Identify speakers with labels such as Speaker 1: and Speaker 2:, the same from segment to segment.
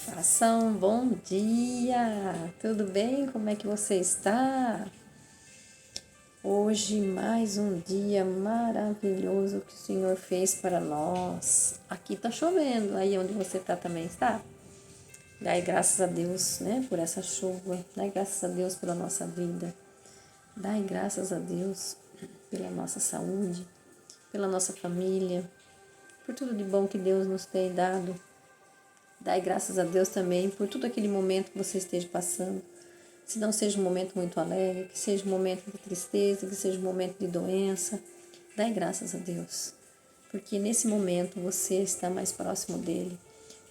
Speaker 1: Façam um bom dia! Tudo bem? Como é que você está? Hoje mais um dia maravilhoso que o Senhor fez para nós. Aqui tá chovendo, aí onde você tá também está? Dai graças a Deus, né, por essa chuva. Dai graças a Deus pela nossa vida. Dai graças a Deus pela nossa saúde, pela nossa família, por tudo de bom que Deus nos tem dado. Dai graças a Deus também por todo aquele momento que você esteja passando. Se não seja um momento muito alegre, que seja um momento de tristeza, que seja um momento de doença, dai graças a Deus. Porque nesse momento você está mais próximo dele,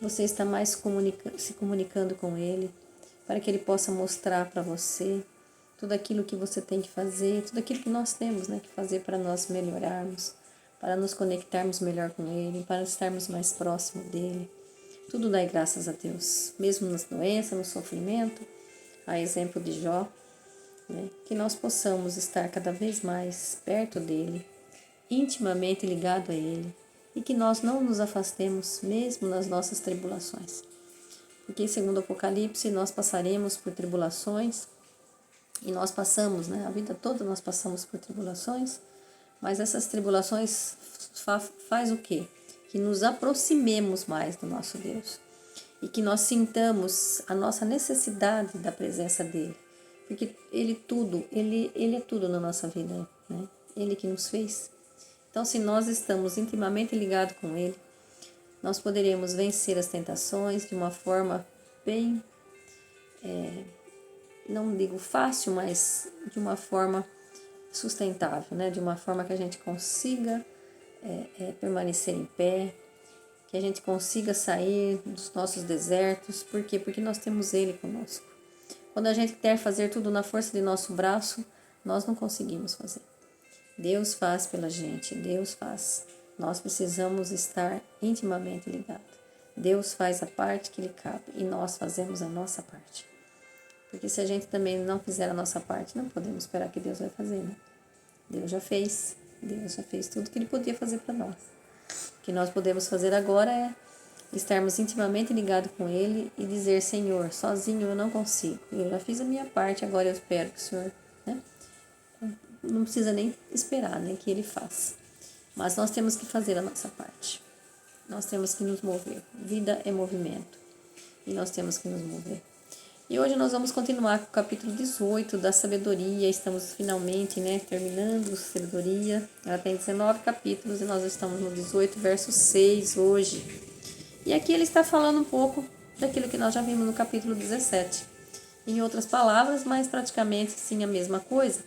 Speaker 1: você está mais se comunicando com ele, para que ele possa mostrar para você tudo aquilo que você tem que fazer, tudo aquilo que nós temos, né, que fazer para nós melhorarmos, para nos conectarmos melhor com ele, para estarmos mais próximo dele. Tudo dai graças a Deus, mesmo nas doenças, no sofrimento, a exemplo de Jó, né? Que nós possamos estar cada vez mais perto dele, intimamente ligado a ele, e que nós não nos afastemos mesmo nas nossas tribulações. Porque segundo o Apocalipse, nós passaremos por tribulações, e nós passamos, né? A vida toda nós passamos por tribulações, mas essas tribulações faz o quê? Que nos aproximemos mais do nosso Deus e que nós sintamos a nossa necessidade da presença dele, porque ele é tudo na nossa vida, né? Ele que nos fez. Então, se nós estamos intimamente ligados com ele, nós poderemos vencer as tentações de uma forma bem, não digo fácil, mas de uma forma sustentável, né? De uma forma que a gente consiga permanecer em pé, que a gente consiga sair dos nossos desertos. Por quê? Porque nós temos ele conosco. Quando a gente quer fazer tudo na força de nosso braço, nós não conseguimos fazer. Deus faz pela gente, Deus faz. Nós precisamos estar intimamente ligados. Deus faz a parte que lhe cabe e nós fazemos a nossa parte. Porque se a gente também não fizer a nossa parte, não podemos esperar que Deus vai fazer, né? Deus já fez tudo que ele podia fazer para nós. O que nós podemos fazer agora é estarmos intimamente ligados com ele e dizer: Senhor, sozinho eu não consigo, eu já fiz a minha parte, agora eu espero que o Senhor, né? Não precisa nem esperar, né, que ele faça, mas nós temos que fazer a nossa parte, nós temos que nos mover. Vida é movimento e nós temos que nos mover. E hoje nós vamos continuar com o capítulo 18 da sabedoria. Estamos finalmente, né, terminando a sabedoria. Ela tem 19 capítulos e nós estamos no 18, verso 6 hoje. E aqui ele está falando um pouco daquilo que nós já vimos no capítulo 17. Em outras palavras, mas praticamente sim a mesma coisa.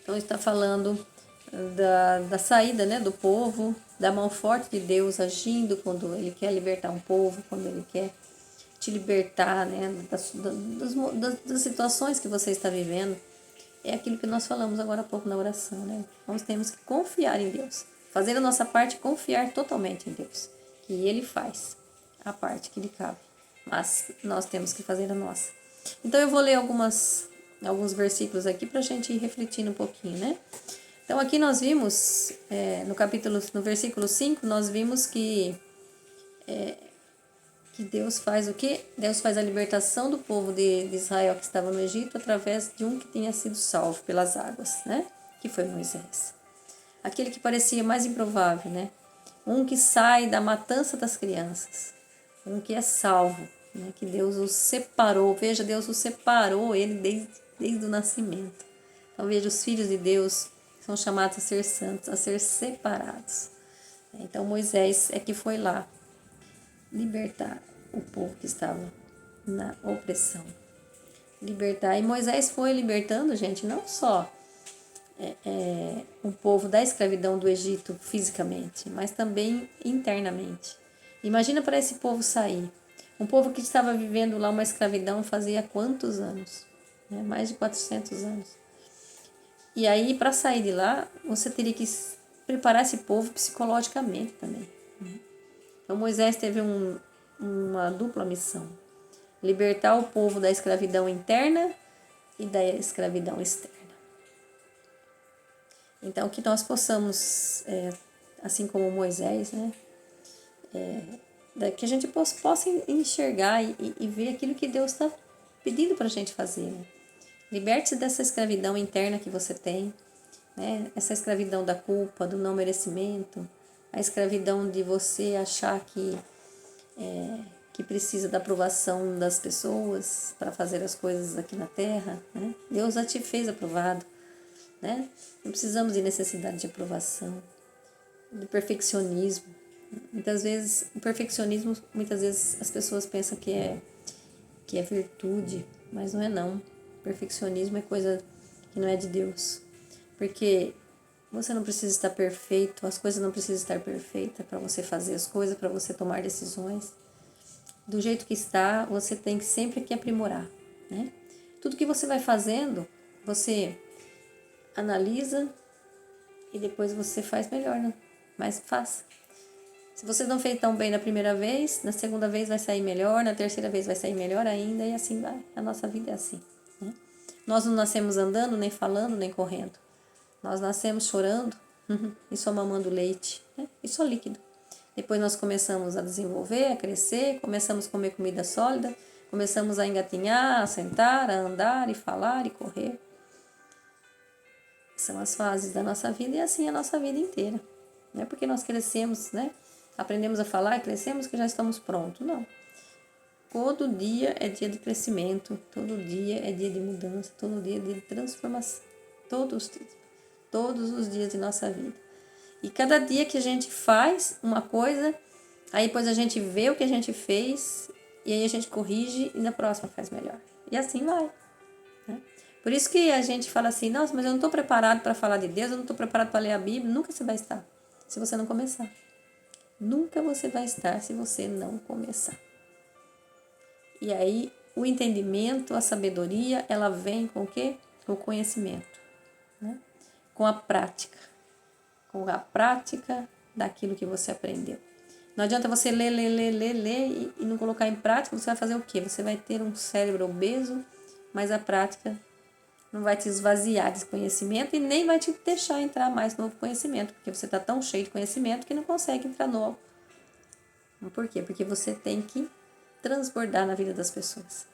Speaker 1: Então está falando da saída, né, do povo, da mão forte de Deus agindo quando ele quer libertar um povo, quando ele quer te libertar, né, das situações que você está vivendo. É aquilo que nós falamos agora há pouco na oração, né? Nós temos que confiar em Deus, fazer a nossa parte, confiar totalmente em Deus, que Ele faz a parte que lhe cabe, mas nós temos que fazer a nossa. Então eu vou ler alguns versículos aqui para a gente ir refletindo um pouquinho, né? Então aqui nós vimos, no versículo 5, nós vimos que Deus faz o quê? Deus faz a libertação do povo de Israel que estava no Egito através de um que tinha sido salvo pelas águas, né? Que foi Moisés. Aquele que parecia mais improvável, né? Um que sai da matança das crianças. Um que é salvo, né? Que Deus os separou. Veja, Deus os separou ele desde o nascimento. Então veja, os filhos de Deus são chamados a ser santos, a ser separados. Então Moisés é que foi lá libertar o povo que estava na opressão. Libertar. E Moisés foi libertando, gente, não só o povo da escravidão do Egito fisicamente, mas também internamente. Imagina para esse povo sair. Um povo que estava vivendo lá uma escravidão fazia quantos anos? Mais de 400 anos. E aí, para sair de lá, você teria que preparar esse povo psicologicamente também. Então Moisés teve uma dupla missão: libertar o povo da escravidão interna e da escravidão externa. Então que nós possamos, assim como Moisés, né, que a gente possa enxergar e ver aquilo que Deus está pedindo para a gente fazer. Né? Liberte-se dessa escravidão interna que você tem, né? Essa escravidão da culpa, do não merecimento, a escravidão de você achar que precisa da aprovação das pessoas para fazer as coisas aqui na Terra. Né? Deus já te fez aprovado. Né? Não precisamos de necessidade de aprovação, de perfeccionismo. Muitas vezes, o perfeccionismo, muitas vezes as pessoas pensam que é virtude, mas não é não. Perfeccionismo é coisa que não é de Deus. Porque você não precisa estar perfeito, as coisas não precisam estar perfeitas para você fazer as coisas, para você tomar decisões. Do jeito que está, você tem que sempre que aprimorar. Né? Tudo que você vai fazendo, você analisa e depois você faz melhor, né? Mas faça. Se você não fez tão bem na primeira vez, na segunda vez vai sair melhor, na terceira vez vai sair melhor ainda e assim vai. A nossa vida é assim. Né? Nós não nascemos andando, nem falando, nem correndo. Nós nascemos chorando e só mamando leite, né? E só líquido. Depois nós começamos a desenvolver, a crescer, começamos a comer comida sólida, começamos a engatinhar, a sentar, a andar e falar e correr. São as fases da nossa vida e assim a nossa vida inteira. Não é porque nós crescemos, né? Aprendemos a falar e crescemos que já estamos prontos. Não. Todo dia é dia de crescimento, todo dia é dia de mudança, todo dia é dia de transformação. Todos os dias de nossa vida. E cada dia que a gente faz uma coisa, aí depois a gente vê o que a gente fez e aí a gente corrige e na próxima faz melhor. E assim vai. Né? Por isso que a gente fala assim, nossa, mas eu não estou preparado para falar de Deus, eu não estou preparado para ler a Bíblia. Nunca você vai estar, se você não começar. Nunca você vai estar se você não começar. E aí, o entendimento, a sabedoria, ela vem com o quê? Com o conhecimento. Né? Com a prática. Com a prática daquilo que você aprendeu. Não adianta você ler e não colocar em prática, você vai fazer o quê? Você vai ter um cérebro obeso, mas a prática não vai te esvaziar de conhecimento e nem vai te deixar entrar mais novo conhecimento, porque você está tão cheio de conhecimento que não consegue entrar novo. Por quê? Porque você tem que transbordar na vida das pessoas.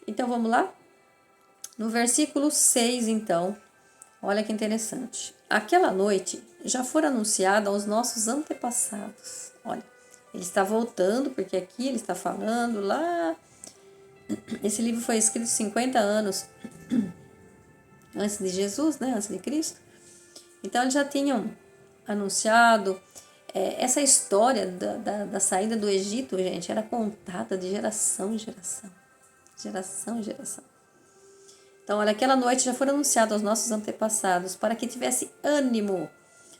Speaker 1: Então, vamos lá? No versículo 6, então, olha que interessante. Aquela noite já fora anunciada aos nossos antepassados. Olha, ele está voltando, porque aqui ele está falando lá. Esse livro foi escrito 50 anos antes de Jesus, né? Antes de Cristo. Então, eles já tinham anunciado. Essa história da saída do Egito, gente, era contada de geração em geração. Geração em geração. Então, olha, aquela noite já foi anunciado aos nossos antepassados para que tivesse ânimo,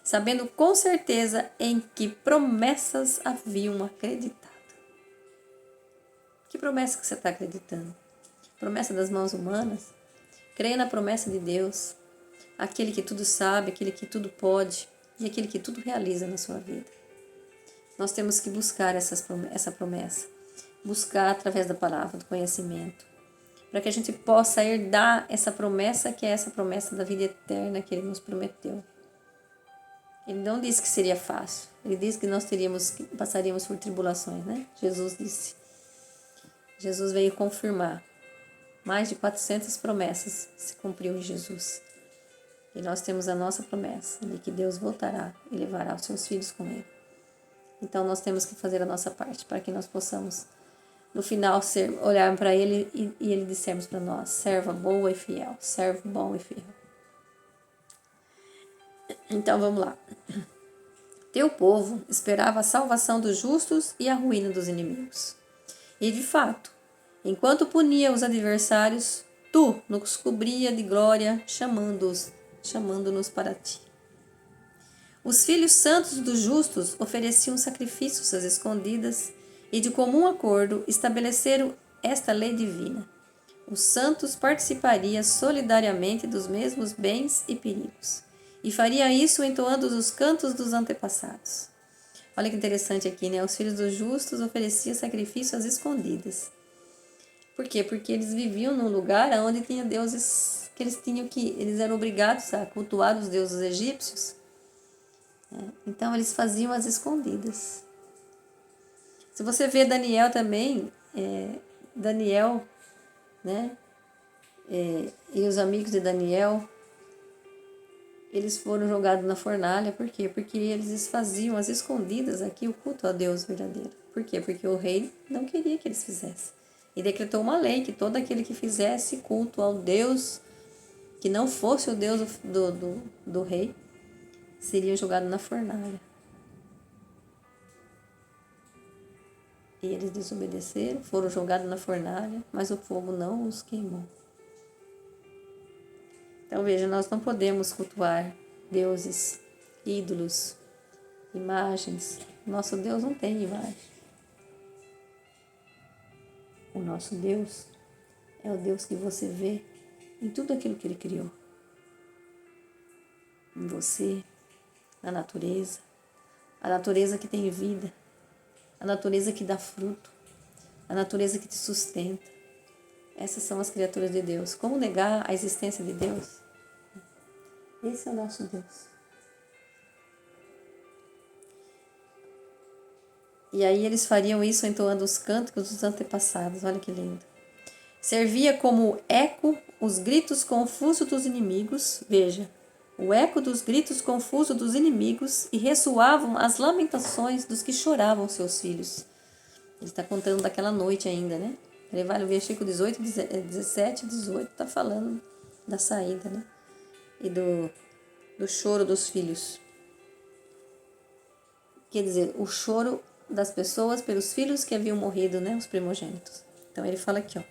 Speaker 1: sabendo com certeza em que promessas haviam acreditado. Que promessa que você está acreditando? Promessa das mãos humanas? Creia na promessa de Deus, aquele que tudo sabe, aquele que tudo pode e aquele que tudo realiza na sua vida. Nós temos que buscar essa promessa, buscar através da palavra, do conhecimento, para que a gente possa herdar essa promessa, que é essa promessa da vida eterna que Ele nos prometeu. Ele não disse que seria fácil, Ele disse que nós passaríamos por tribulações, né? Jesus disse. Jesus veio confirmar. Mais de 400 promessas se cumpriu em Jesus. E nós temos a nossa promessa de que Deus voltará e levará os seus filhos com Ele. Então nós temos que fazer a nossa parte para que nós possamos, no final, olhar para Ele e Ele dissermos para nós: serva boa e fiel, servo bom e fiel. Então vamos lá. Teu povo esperava a salvação dos justos e a ruína dos inimigos. E de fato, enquanto punia os adversários, tu nos cobria de glória, chamando-nos para ti. Os filhos santos dos justos ofereciam sacrifícios às escondidas e de comum acordo estabeleceram esta lei divina. Os santos participariam solidariamente dos mesmos bens e perigos, e faria isso entoando os cantos dos antepassados. Olha que interessante aqui, né? Os filhos dos justos ofereciam sacrifício às escondidas. Por quê? Porque eles viviam num lugar onde tinha deuses que eles eram obrigados a cultuar os deuses egípcios. Então eles faziam às escondidas. Se você vê Daniel também, Daniel, né? E os amigos de Daniel, eles foram jogados na fornalha. Por quê? Porque eles faziam às escondidas aqui o culto a Deus verdadeiro. Por quê? Porque o rei não queria que eles fizessem. E decretou uma lei que todo aquele que fizesse culto ao Deus que não fosse o Deus do rei, seria jogado na fornalha. E eles desobedeceram, foram jogados na fornalha, mas o fogo não os queimou. Então veja, nós não podemos cultuar deuses, ídolos, imagens. Nosso Deus não tem imagem. O nosso Deus é o Deus que você vê em tudo aquilo que Ele criou. Em você, na natureza. A natureza que tem vida. A natureza que dá fruto. A natureza que te sustenta. Essas são as criaturas de Deus. Como negar a existência de Deus? Esse é o nosso Deus. E aí eles fariam isso entoando os cânticos dos antepassados. Olha que lindo. Servia como eco os gritos confusos dos inimigos. Veja, o eco dos gritos confusos dos inimigos e ressoavam as lamentações dos que choravam seus filhos. Ele está contando daquela noite ainda, né? Ele vai no versículo 18, 17 e 18, está falando da saída, né? E do choro dos filhos. Quer dizer, o choro das pessoas pelos filhos que haviam morrido, né? Os primogênitos. Então ele fala aqui, ó,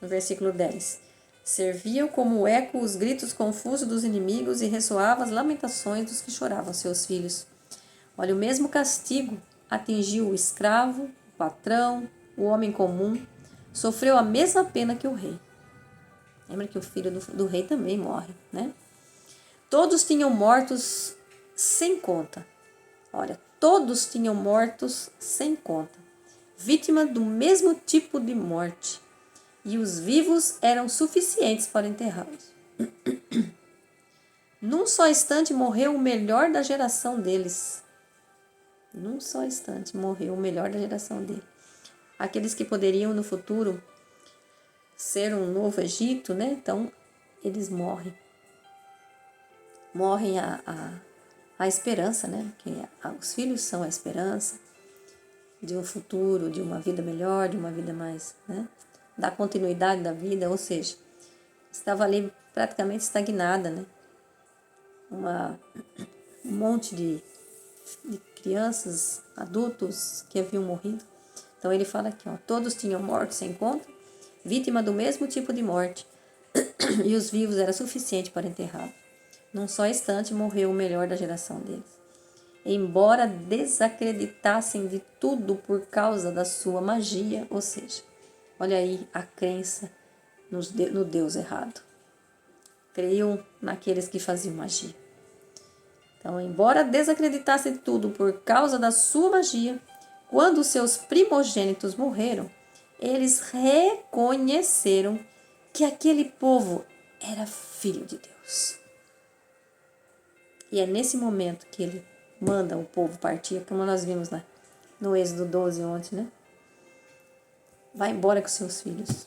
Speaker 1: no versículo 10. Serviam como eco os gritos confusos dos inimigos e ressoavam as lamentações dos que choravam seus filhos. Olha, o mesmo castigo atingiu o escravo, o patrão, o homem comum. Sofreu a mesma pena que o rei. Lembra que o filho do rei também morre, né? Todos tinham mortos sem conta. Olha, todos tinham mortos sem conta. Vítima do mesmo tipo de morte. E os vivos eram suficientes para enterrá-los. Num só instante morreu o melhor da geração deles. Num só instante morreu o melhor da geração dele. Aqueles que poderiam no futuro ser um novo Egito, né? Então, eles morrem. Morrem a esperança, né? Porque os filhos são a esperança de um futuro, de uma vida melhor, de uma vida mais, né? Da continuidade da vida, ou seja, estava ali praticamente estagnada, né? Um monte de crianças, adultos que haviam morrido. Então ele fala aqui, ó, todos tinham morte sem conta, vítima do mesmo tipo de morte, e os vivos era suficiente para enterrá-lo. Num só instante morreu o melhor da geração deles. Embora desacreditassem de tudo por causa da sua magia, ou seja, olha aí a crença no Deus errado. Creiam naqueles que faziam magia. Então, embora desacreditassem de tudo por causa da sua magia, quando seus primogênitos morreram, eles reconheceram que aquele povo era filho de Deus. E é nesse momento que ele manda o povo partir, como nós vimos lá no Êxodo 12 ontem, né? Vai embora com seus filhos.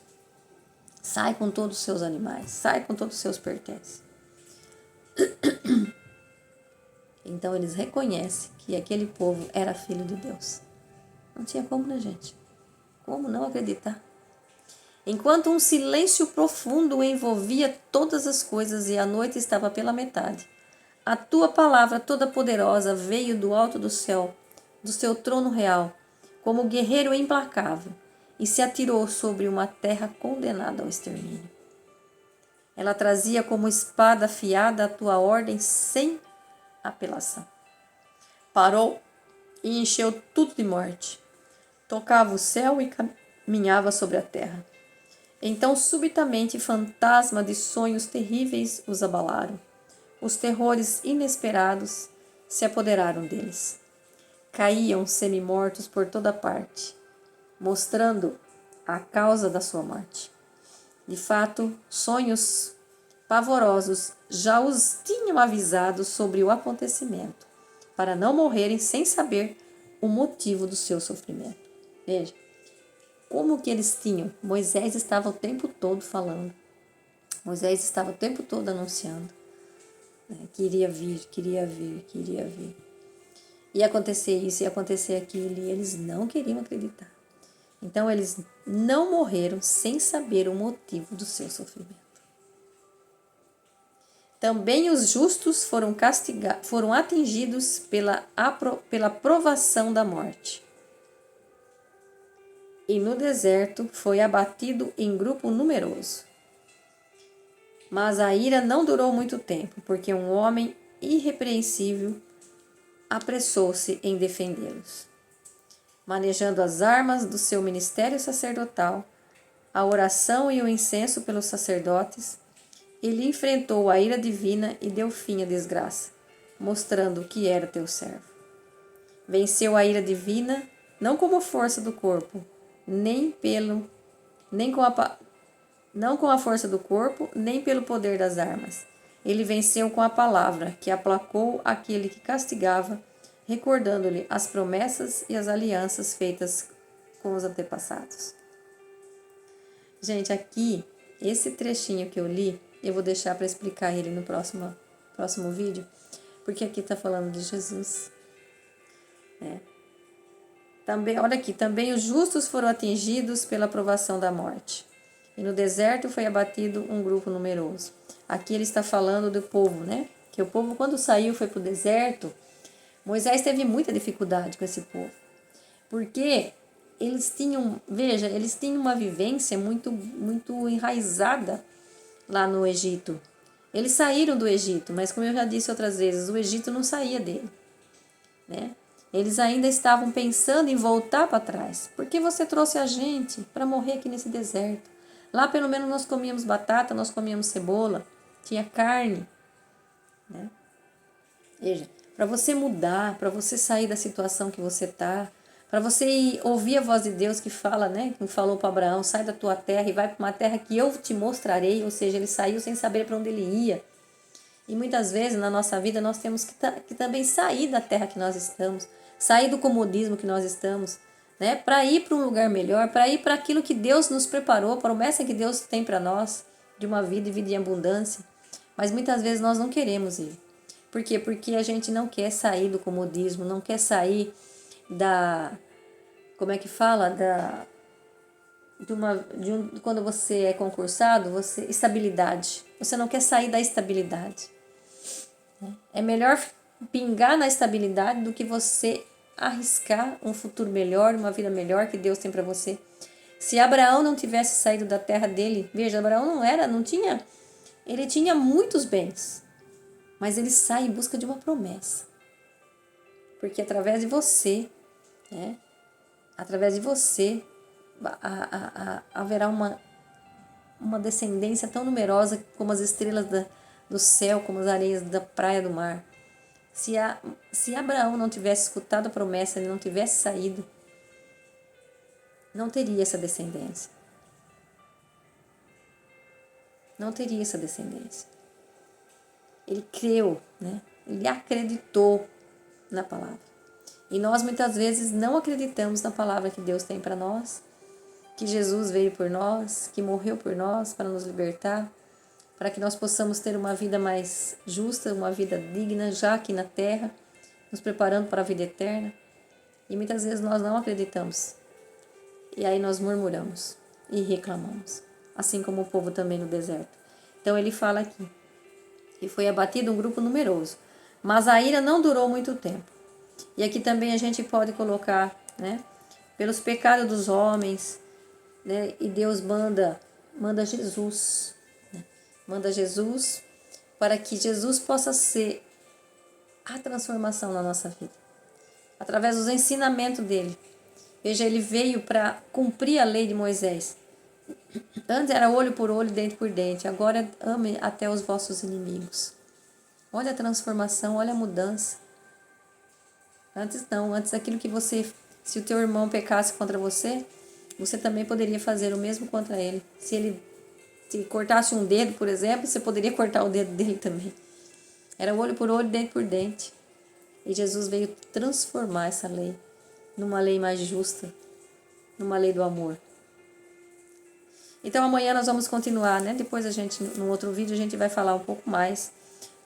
Speaker 1: Sai com todos os seus animais. Sai com todos os seus pertences. Então eles reconhecem que aquele povo era filho de Deus. Não tinha como, né, gente? Como não acreditar? Enquanto um silêncio profundo envolvia todas as coisas e a noite estava pela metade, a tua palavra toda poderosa veio do alto do céu, do seu trono real, como guerreiro implacável, e se atirou sobre uma terra condenada ao extermínio. Ela trazia como espada afiada a tua ordem sem apelação. Parou e encheu tudo de morte. Tocava o céu e caminhava sobre a terra. Então, subitamente, fantasma de sonhos terríveis os abalaram. Os terrores inesperados se apoderaram deles. Caíam semi-mortos por toda parte, mostrando a causa da sua morte. De fato, sonhos pavorosos já os tinham avisado sobre o acontecimento, para não morrerem sem saber o motivo do seu sofrimento. Veja, como que eles tinham? Moisés estava o tempo todo falando. Moisés estava o tempo todo anunciando. Né? Queria vir, queria vir, queria vir. Ia acontecer isso, ia acontecer aquilo, e eles não queriam acreditar. Então, eles não morreram sem saber o motivo do seu sofrimento. Também os justos foram atingidos pela provação da morte. E no deserto foi abatido em grupo numeroso. Mas a ira não durou muito tempo, porque um homem irrepreensível apressou-se em defendê-los. Manejando as armas do seu ministério sacerdotal, a oração e o incenso pelos sacerdotes, ele enfrentou a ira divina e deu fim à desgraça, mostrando que era teu servo. Venceu a ira divina, não como força do corpo, nem com a força do corpo, nem pelo poder das armas. Ele venceu com a palavra, que aplacou aquele que castigava, recordando-lhe as promessas e as alianças feitas com os antepassados. Gente, aqui, esse trechinho que eu li, eu vou deixar para explicar ele no próximo vídeo, porque aqui está falando de Jesus. Também, olha aqui, também os justos foram atingidos pela provação da morte. E no deserto foi abatido um grupo numeroso. Aqui ele está falando do povo, né? Que o povo, quando saiu, foi para o deserto. Moisés teve muita dificuldade com esse povo. Porque eles tinham uma vivência muito, muito enraizada lá no Egito. Eles saíram do Egito, mas como eu já disse outras vezes, o Egito não saía dele, né? Eles ainda estavam pensando em voltar para trás. Por que você trouxe a gente para morrer aqui nesse deserto? Lá pelo menos nós comíamos batata, nós comíamos cebola, tinha carne, né? Veja, para você mudar, para você sair da situação que você está, para você ouvir a voz de Deus que fala, né? Que falou para Abraão, sai da tua terra e vai para uma terra que eu te mostrarei. Ou seja, ele saiu sem saber para onde ele ia. E muitas vezes na nossa vida nós temos que também sair da terra que nós estamos, sair do comodismo que nós estamos, né? Para ir para um lugar melhor, para ir para aquilo que Deus nos preparou, a promessa que Deus tem para nós, de uma vida e vida em abundância. Mas muitas vezes nós não queremos ir. Por quê? Porque a gente não quer sair do comodismo, não quer sair como é que fala? Quando você é concursado, estabilidade. Você não quer sair da estabilidade. É melhor pingar na estabilidade do que você arriscar um futuro melhor, uma vida melhor que Deus tem para você. Se Abraão não tivesse saído da terra dele, veja, Abraão ele tinha muitos bens, mas ele sai em busca de uma promessa. Porque através de você, né? Através de você, haverá uma descendência tão numerosa como as estrelas do céu, como as areias da praia do mar. Se Abraão não tivesse escutado a promessa, ele não tivesse saído, não teria essa descendência. Não teria essa descendência. Ele creu, né? Ele acreditou na palavra. E nós muitas vezes não acreditamos na palavra que Deus tem para nós, que Jesus veio por nós, que morreu por nós para nos libertar, para que nós possamos ter uma vida mais justa, uma vida digna já aqui na terra, nos preparando para a vida eterna. E muitas vezes nós não acreditamos. E aí nós murmuramos e reclamamos, assim como o povo também no deserto. Então ele fala aqui, e foi abatido um grupo numeroso, mas a ira não durou muito tempo. E aqui também a gente pode colocar, né, pelos pecados dos homens, né, e Deus manda Jesus, né, manda Jesus para que Jesus possa ser a transformação na nossa vida, através dos ensinamentos dele. Veja, ele veio para cumprir a lei de Moisés. Antes era olho por olho, dente por dente, agora ame até os vossos inimigos. Olha a transformação, olha a mudança. Antes não, antes aquilo que se o teu irmão pecasse contra você, você também poderia fazer o mesmo contra ele. Se ele te cortasse um dedo, por exemplo, você poderia cortar o dedo dele também. Era olho por olho, dente por dente. E Jesus veio transformar essa lei numa lei mais justa, numa lei do amor. Então amanhã nós vamos continuar, né? Depois no outro vídeo, a gente vai falar um pouco mais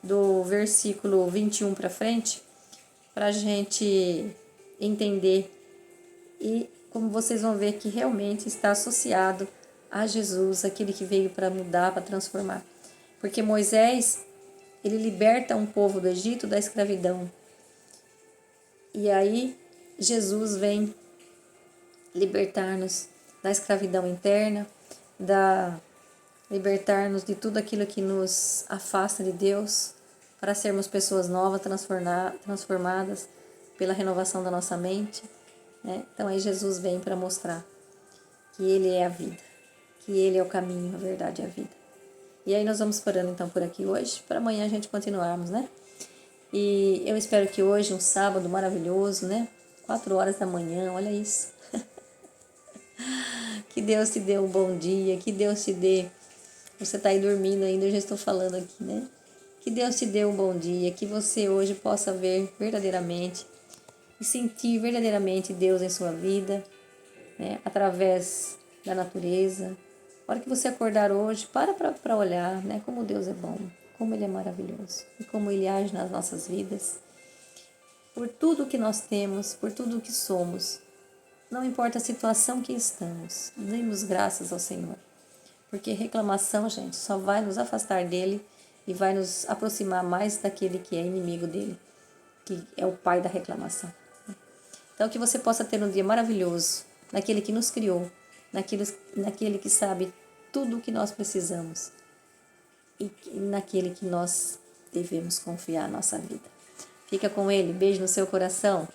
Speaker 1: do versículo 21 para frente, para a gente entender e como vocês vão ver que realmente está associado a Jesus, aquele que veio para mudar, para transformar. Porque Moisés, ele liberta um povo do Egito da escravidão. E aí Jesus vem libertar-nos da escravidão interna, libertar-nos de tudo aquilo que nos afasta de Deus, para sermos pessoas novas, transformadas pela renovação da nossa mente, né? Então aí Jesus vem para mostrar que Ele é a vida, que Ele é o caminho, a verdade e a vida. E aí nós vamos parando então por aqui hoje, para amanhã a gente continuarmos, né? E eu espero que hoje, um sábado maravilhoso, né? 4 horas da manhã, olha isso. Que Deus te dê um bom dia, que Deus te dê... Você está aí dormindo ainda, eu já estou falando aqui, né? Que Deus te dê um bom dia, que você hoje possa ver verdadeiramente e sentir verdadeiramente Deus em sua vida, né? Através da natureza. A hora que você acordar hoje, para olhar, né? Como Deus é bom, como Ele é maravilhoso e como Ele age nas nossas vidas. Por tudo que nós temos, por tudo que somos, não importa a situação que estamos, demos graças ao Senhor. Porque reclamação, gente, só vai nos afastar dele e vai nos aproximar mais daquele que é inimigo dele, que é o pai da reclamação. Então, que você possa ter um dia maravilhoso, naquele que nos criou, naquele que sabe tudo o que nós precisamos e naquele que nós devemos confiar a nossa vida. Fica com ele, beijo no seu coração.